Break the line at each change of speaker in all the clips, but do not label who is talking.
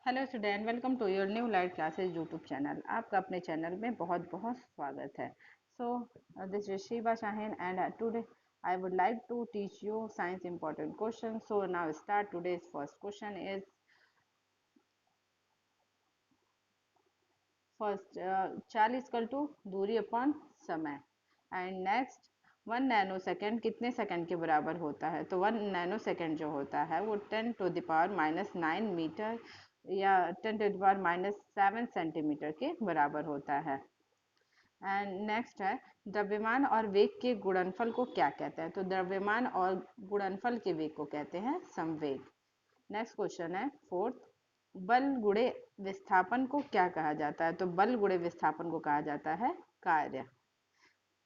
Hello student, welcome to your new light classes YouTube channel. आपका अपने channel में बहुत बहुत स्वागत है। So this is Shiva Shaheen and today I would like to teach you science important question. So now start. Today's first question is first charge equal to दूरी upon समय and next 1 nano second कितने second के बराबर होता है। तो 1 nano second जो होता है वो 10⁻⁹ या 10⁻⁷ के बराबर होता है। एंड नेक्स्ट है द्रव्यमान और वेग के गुणनफल को क्या कहते हैं। तो द्रव्यमान और गुणनफल के वेग को कहते हैं संवेग। नेक्स्ट क्वेश्चन है फोर्थ, बल गुणे विस्थापन को क्या कहा जाता है। तो बल गुणे विस्थापन को कहा जाता है कार्य।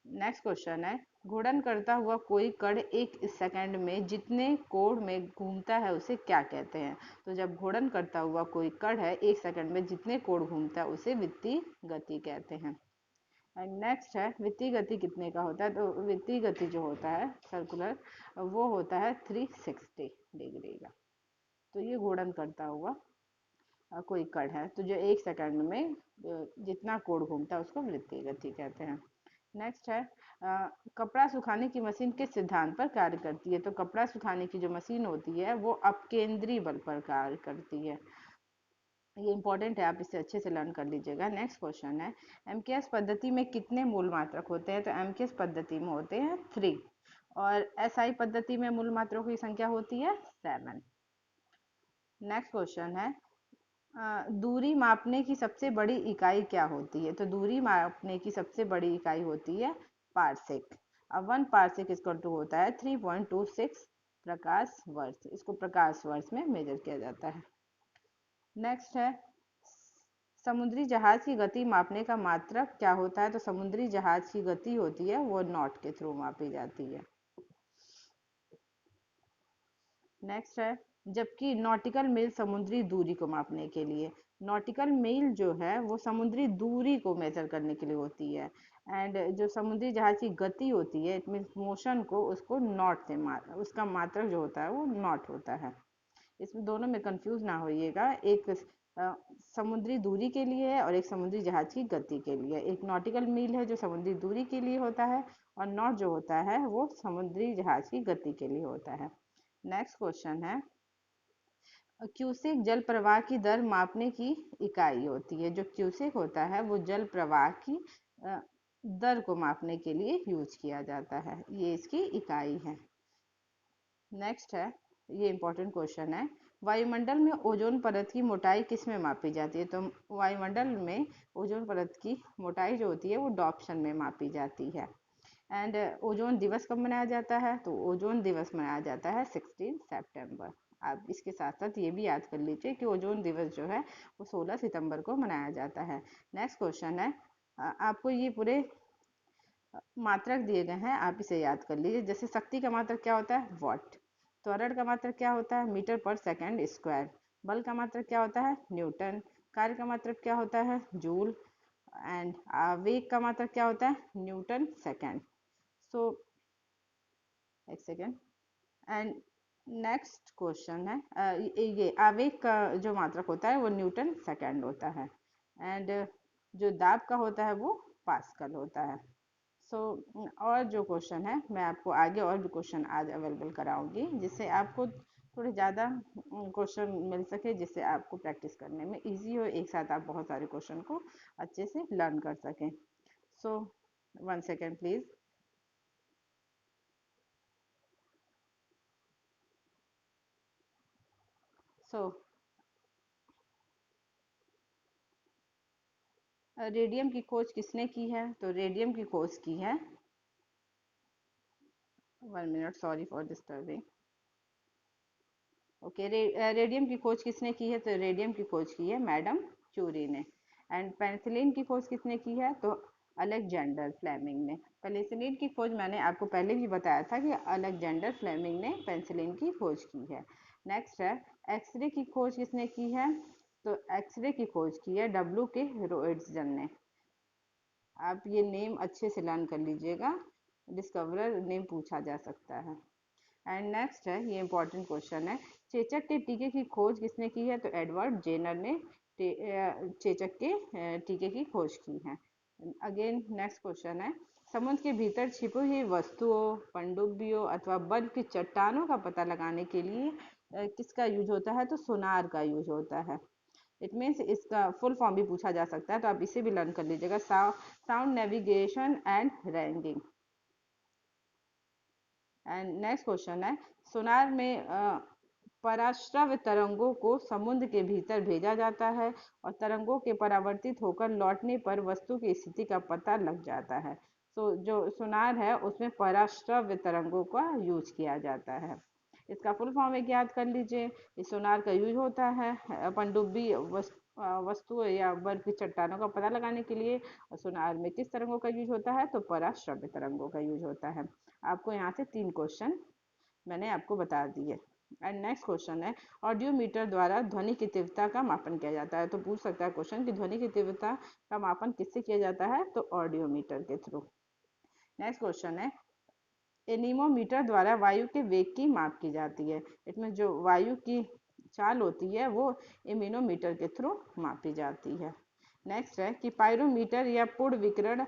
नेक्स्ट क्वेश्चन है घूर्णन करता हुआ कोई कण 1 सेकंड में जितने कोण में घूमता है उसे क्या कहते हैं। तो जब घूर्णन करता हुआ कोई कण है 1 सेकंड में जितने कोण घूमता है उसे वृत्तीय गति कहते हैं। एंड नेक्स्ट है वृत्तीय गति कितने का होता है। तो वृत्तीय गति जो होता है सर्कुलर वो होता है 360 डिग्री का। तो ये घूर्णन करता हुआ कोई कण है तो जो 1 सेकंड में जितना कोण घूमता है उसको वृत्तीय गति कहते हैं। नेक्स्ट है कपड़ा सुखाने की मशीन किस सिद्धांत पर कार्य करती है। तो कपड़ा सुखाने की जो मशीन होती है वो अपकेंद्री बल पर कार्य करती है। ये इंपॉर्टेंट है, आप इसे अच्छे से लर्न कर लीजिएगा। नेक्स्ट क्वेश्चन है एमकेएस पद्धति में कितने मूल मात्रक होते हैं। तो एमकेएस पद्धति में होते हैं 3 और एसआई पद्धति में मूल मात्रकों की संख्या होती है 7। नेक्स्ट क्वेश्चन है दूरी मापने की सबसे बड़ी इकाई क्या होती है। तो दूरी मापने की सबसे बड़ी इकाई होती है पारसेक। अब 1 पारसेक इक्वल टू होता है 3.26 प्रकाश वर्ष। इसको प्रकाश वर्ष में मेजर किया जाता है। नेक्स्ट है समुद्री जहाज की गति मापने का मात्रक क्या होता है। तो समुद्री जहाज की गति होती है वो नॉट के थ्रू मापी जाती है। नेक्स्ट है जबकि नॉटिकल मील समुद्री दूरी को मापने के लिए, नॉटिकल मील जो है वो समुद्री दूरी को मेजर करने के लिए होती है। एंड जो समुद्री जहाज की गति होती है इट मीन्स मोशन को, उसको नॉट से उसका मात्रक जो होता है वो नॉट होता है। इसमें दोनों में कंफ्यूज ना होइएगा, एक समुद्री दूरी के लिए है और एक समुद्री जहाज की गति के लिए। एक नॉटिकल मील है जो समुद्री दूरी के लिए होता है और नॉट जो होता है वो समुद्री जहाज की गति के लिए होता है। नेक्स्ट क्वेश्चन है क्यूसेक जल प्रवाह की दर मापने की इकाई होती है। जो क्यूसेक होता है वो जल प्रवाह की दर को मापने के लिए यूज किया जाता है, ये इसकी इकाई है। नेक्स्ट है ये इंपॉर्टेंट क्वेश्चन है वायुमंडल में ओजोन परत की मोटाई किस में मापी जाती है। तो वायुमंडल में ओजोन परत की मोटाई जो होती है वो डॉप्शन में मापी जाती है। एंड ओजोन दिवस कब मनाया जाता है। तो ओजोन दिवस मनाया जाता है 16 सितंबर। आप इसके साथ साथ ये भी याद कर लीजिए कि ओजोन दिवस जो है वो 16 सितंबर को मनाया जाता है। नेक्स्ट क्वेश्चन है आपको ये पूरे मात्रक दिए गए हैं, आप इसे याद कर लीजिए। जैसे शक्ति का मात्रक क्या होता है वॉट, त्वरण का मात्रक क्या होता है मीटर पर सेकंड स्क्वायर, बल का मात्रक क्या होता है न्यूटन, कार्य का मात्रक क्या होता है जूल एंड वेग का मात्रक क्या होता है न्यूटन सेकंड। सो एक सेकेंड। एंड नेक्स्ट क्वेश्चन है ये आवेग का जो मात्रक होता है वो न्यूटन सेकंड होता है एंड जो दाब का होता है वो पास्कल होता है। सो और जो क्वेश्चन है मैं आपको आगे और भी क्वेश्चन आज अवेलेबल कराऊंगी जिससे आपको थोड़े ज़्यादा क्वेश्चन मिल सके, जिससे आपको प्रैक्टिस करने में इजी हो, एक साथ आप बहुत सारे क्वेश्चन को अच्छे से लर्न कर सकें। सो 1 सेकेंड प्लीज़। सो रेडियम की खोज किसने की है। तो रेडियम की खोज की है 1 minute, sorry for disturbing. Okay radium की खोज किसने की है। तो रेडियम की खोज की है मैडम क्यूरी ने। एंड पेनिसिलिन की खोज किसने की है। तो अलेक्जेंडर फ्लेमिंग ने। पेनिसिलिन की खोज मैंने आपको पहले भी बताया था कि अलेक्जेंडर फ्लेमिंग ने पेनिसिलिन की खोज की है। नेक्स्ट है एक्सरे की खोज किसने की है। तो एक्सरे की खोज की है डब्ल्यू के रोइट्जन ने। आप ये नेम अच्छे से लर्न कर लीजिएगा, डिस्कवरर नेम पूछा जा सकता है। एंड नेक्स्ट है, ये इंपॉर्टेंट क्वेश्चन है, चेचक के टीके की खोज किसने की है? तो एडवर्ड जेनर ने चेचक के टीके की खोज की है। अगेन नेक्स्ट क्वेश्चन है, समुद्र के भीतर छिपी हुई वस्तुओं, पनडुब्बियों अथवा बर्फ की चट्टानों का पता लगाने के लिए किसका यूज होता है? तो सोनार का यूज होता है। इट मीन्स इसका फुल फॉर्म भी पूछा जा सकता है, तो आप इसे भी लर्न कर लीजिएगा, sound navigation and ragging. And next question है, सोनार में पराश्रव्य तरंगों को समुद्र के भीतर भेजा जाता है और तरंगों के परावर्तित होकर लौटने पर वस्तु की स्थिति का पता लग जाता है। तो जो सोनार है उसमें पराश्रव्य तरंगों का यूज किया जाता है। इसका फुल फॉर्म एक याद कर लीजिए, इस सोनार का यूज होता है पनडुब्बी वस्तुओं या बर्फ की चट्टानों का पता लगाने के लिए। और सोनार में किस तरंगों का यूज होता है? तो पराश्रव्य तरंगों का यूज होता है। आपको यहाँ से 3 क्वेश्चन मैंने आपको बता दिए। एंड नेक्स्ट क्वेश्चन है, ऑडियोमीटर द्वारा ध्वनि की तीव्रता का मापन किया जाता है। तो पूछ सकता है क्वेश्चन कि ध्वनि की तीव्रता का मापन किससे किया जाता है? तो ऑडियोमीटर के थ्रू। नेक्स्ट क्वेश्चन है, एनीमोमीटर द्वारा वायु के वेग की माप की जाती है। इसमें जो वायु की चाल होती है वो एमिनोमीटर के थ्रू मापी जाती है। नेक्स्ट है कि पायरोमीटर या पुड़ विकिरण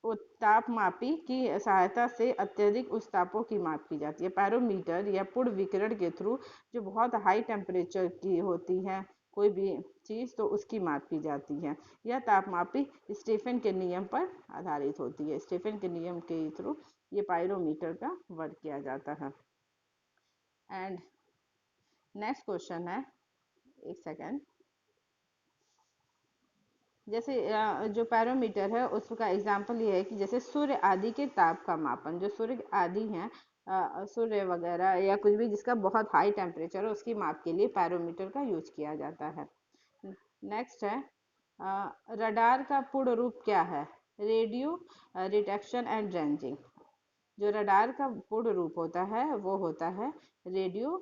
तापमापी की सहायता से अत्यधिक उस तापों की माप की जाती है। पैरोमीटर या पुड़ विकिरण के थ्रू जो बहुत हाई टेम्परेचर की होती है कोई भी चीज़, तो उसकी माप की जाती है। यह तापमापी स्टीफन के नियम पर आधारित होती है। स्टीफन के नियम के थ्रू ये पायरोमीटर का वर्क किया जाता है। एंड नेक्स्ट क्वेश्चन है, एक सेकेंड, जैसे जो पैरोमीटर है उसका एग्जाम्पल ये है कि जैसे सूर्य आदि के ताप का मापन, जो सूर्य आदि हैं सूर्य वगैरह या कुछ भी जिसका बहुत हाई टेम्परेचर है उसकी माप के लिए पैरोमीटर का यूज किया जाता है। नेक्स्ट है, रडार का पूर्ण रूप क्या है? Radio detection and ranging. जो रडार का पूर्ण रूप होता है वो होता है रेडियो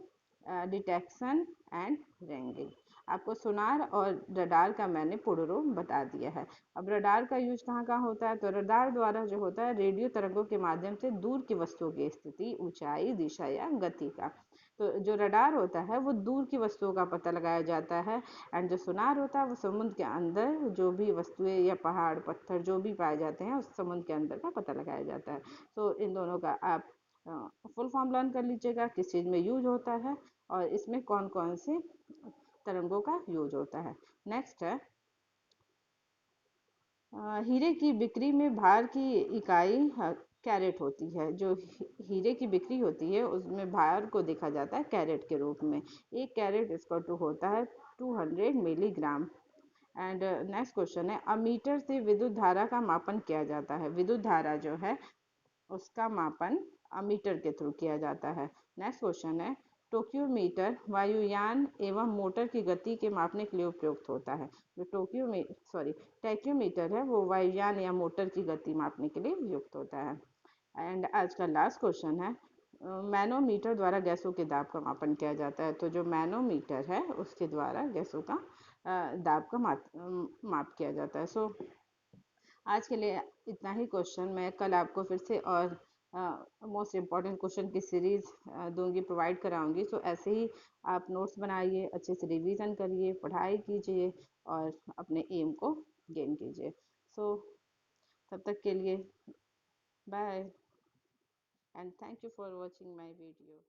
डिटेक्शन एंड रेंजिंग। आपको सोनार और रडार का मैंने पूर्ण रूप बता दिया है। अब रडार का यूज कहाँ कहाँ होता है? तो रडार द्वारा जो होता है रेडियो तरंगों के माध्यम से दूर की वस्तुओं की स्थिति, ऊंचाई, दिशा या गति का। तो जो रडार होता है वो दूर की वस्तुओं का पता लगाया जाता है। एंड जो सोनार होता है वो समुद्र के अंदर जो भी वस्तुएं या पहाड़ पत्थर जो भी पाए जाते हैं उस समुद्र के अंदर का पता लगाया जाता है। तो इन दोनों का आप फुल फॉर्म लर्न कर लीजिएगा, किस चीज़ में यूज होता है और इसमें कौन कौन से तरंगों का यूज होता है। नेक्स्ट है, हीरे की बिक्री में भार की इकाई कैरेट होती है। जो हीरे की बिक्री होती है उसमें भार को देखा जाता है कैरेट के रूप में। एक कैरेट इसका टू होता है 200 मिलीग्राम। एंड नेक्स्ट क्वेश्चन है, अमीटर से विद्युत धारा का मापन किया जाता है। विद्युत धारा जो है उसका मापन अमीटर के थ्रू किया जाता है। नेक्स्ट क्वेश्चन है, टोक्योमीटर वायुयान एवं मोटर की गति के मापने के लिए उपयुक्त होता है। जो टैक्योमीटर है वो वायुयान या मोटर की गति मापने के लिए उपयुक्त होता है। एंड आज का लास्ट क्वेश्चन है, मैनोमीटर द्वारा गैसों के दाब का मापन किया जाता है। तो जो मैनोमीटर है उसके द्वारा गैसों का दाब का माप किया जाता है। सो आज के लिए इतना ही क्वेश्चन। मैं कल आपको फिर से और मोस्ट इम्पॉर्टेंट क्वेश्चन की सीरीज दूंगी, प्रोवाइड कराऊंगी। सो ऐसे ही आप नोट्स बनाइए, अच्छे से रिवीजन करिए, पढ़ाई कीजिए और अपने एम को गेन कीजिए। सो तब तक के लिए bye and thank you for watching my video.